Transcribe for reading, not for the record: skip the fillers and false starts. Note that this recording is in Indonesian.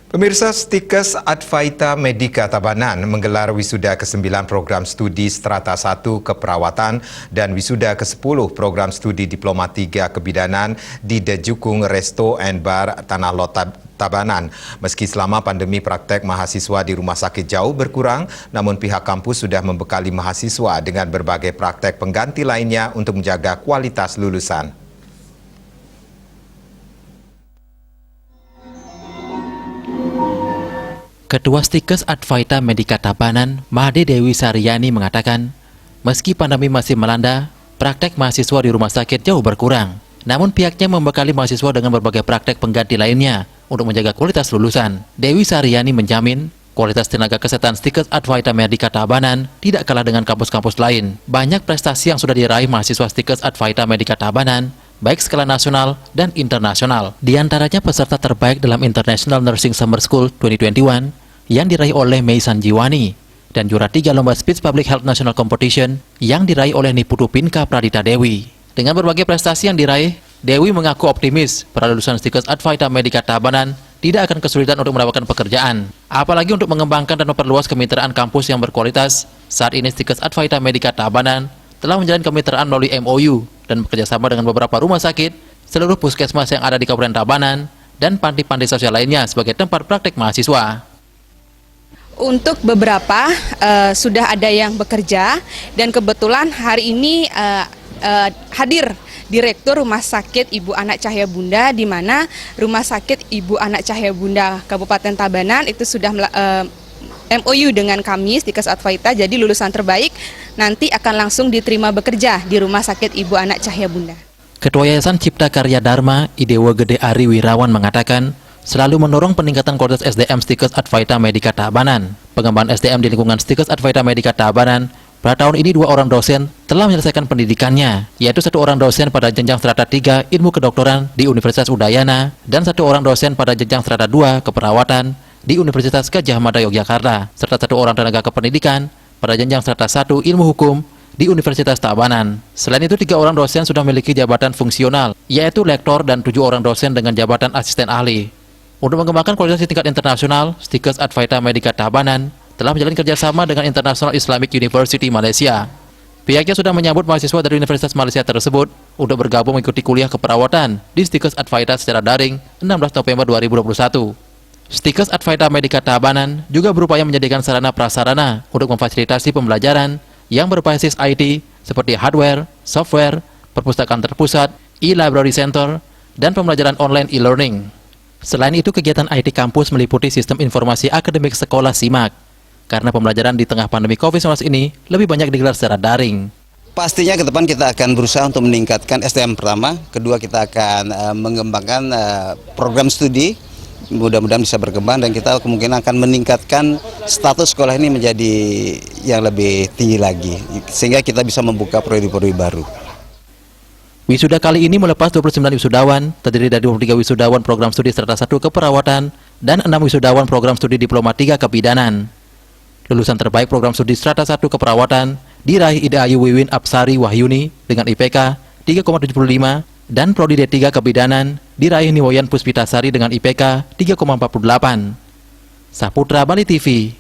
Pemirsa, Stikes Advaita Medika Tabanan menggelar wisuda ke-9 program studi Strata 1 Keperawatan dan wisuda ke-10 program studi Diploma 3 Kebidanan di De Jukung Resto and Bar Tanah Lot Tabanan. Meski selama pandemi praktek mahasiswa di rumah sakit jauh berkurang, namun pihak kampus sudah membekali mahasiswa dengan berbagai praktek pengganti lainnya untuk menjaga kualitas lulusan. Ketua Stikes Advaita Medika Tabanan, Made Dewi Saryani mengatakan, meski pandemi masih melanda, praktek mahasiswa di rumah sakit jauh berkurang. Namun pihaknya membekali mahasiswa dengan berbagai praktek pengganti lainnya untuk menjaga kualitas lulusan. Dewi Saryani menjamin, kualitas tenaga kesehatan Stikes Advaita Medika Tabanan tidak kalah dengan kampus-kampus lain. Banyak prestasi yang sudah diraih mahasiswa Stikes Advaita Medika Tabanan, baik skala nasional dan internasional. Di antaranya peserta terbaik dalam International Nursing Summer School 2021 yang diraih oleh Mei Sanjiwani dan juara 3 lomba Speech Public Health National Competition yang diraih oleh Niputu Pinka Pradita Dewi. Dengan berbagai prestasi yang diraih, Dewi mengaku optimis para lulusan Stikes Advaita Medika Tabanan tidak akan kesulitan untuk mendapatkan pekerjaan. Apalagi untuk mengembangkan dan memperluas kemitraan kampus yang berkualitas, saat ini Stikes Advaita Medika Tabanan telah menjalin kemitraan melalui MOU dan bekerjasama dengan beberapa rumah sakit, seluruh puskesmas yang ada di Kabupaten Tabanan, dan panti-panti sosial lainnya sebagai tempat praktik mahasiswa. Untuk beberapa sudah ada yang bekerja, dan kebetulan hari ini hadir Direktur Rumah Sakit Ibu Anak Cahaya Bunda, di mana Rumah Sakit Ibu Anak Cahaya Bunda Kabupaten Tabanan itu sudah MOU dengan kami, Stikes Advaita, jadi lulusan terbaik nanti akan langsung diterima bekerja di Rumah Sakit Ibu Anak Cahaya Bunda. Ketua Yayasan Cipta Karya Dharma, Idewa Gede Ari Wirawan mengatakan, selalu mendorong peningkatan kualitas SDM Stikes Advaita Medika Tabanan. Pengembangan SDM di lingkungan Stikes Advaita Medika Tabanan, pada tahun ini 2 orang dosen telah menyelesaikan pendidikannya, yaitu 1 orang dosen pada jenjang strata 3 Ilmu Kedokteran di Universitas Udayana dan 1 orang dosen pada jenjang strata 2 Keperawatan di Universitas Gadjah Mada Yogyakarta, serta 1 orang tenaga kependidikan pada jenjang strata 1 Ilmu Hukum di Universitas Tabanan. Selain itu, 3 orang dosen sudah memiliki jabatan fungsional, yaitu lektor, dan 7 orang dosen dengan jabatan asisten ahli. Untuk mengembangkan kualitas di tingkat internasional, Stikes Advaita Medika Tabanan telah menjalin kerjasama dengan International Islamic University Malaysia. Pihaknya sudah menyambut mahasiswa dari Universitas Malaysia tersebut untuk bergabung mengikuti kuliah keperawatan di Stikes Advaita secara daring 16 November 2021. Stikes Advaita Medika Tabanan juga berupaya menyediakan sarana prasarana untuk memfasilitasi pembelajaran yang berbasis IT seperti hardware, software, perpustakaan terpusat, e-library center, dan pembelajaran online e-learning. Selain itu, kegiatan IT kampus meliputi sistem informasi akademik sekolah SIMAK, karena pembelajaran di tengah pandemi COVID-19 ini lebih banyak digelar secara daring. Pastinya ke depan kita akan berusaha untuk meningkatkan SDM pertama, kedua kita akan mengembangkan program studi, mudah-mudahan bisa berkembang, dan kita kemungkinan akan meningkatkan status sekolah ini menjadi yang lebih tinggi lagi, sehingga kita bisa membuka prodi-prodi baru. Wisuda kali ini melepas 29 wisudawan, terdiri dari 23 wisudawan program studi Strata 1 Keperawatan dan 6 wisudawan program studi Diploma 3 Kebidanan. Lulusan terbaik program studi Strata 1 Keperawatan diraih Ida Ayu Wiwin Apsari Wahyuni dengan IPK 3,75 dan Prodi D3 Kebidanan diraih Niwoyan Puspitasari dengan IPK 3,48. Saputra Bali TV.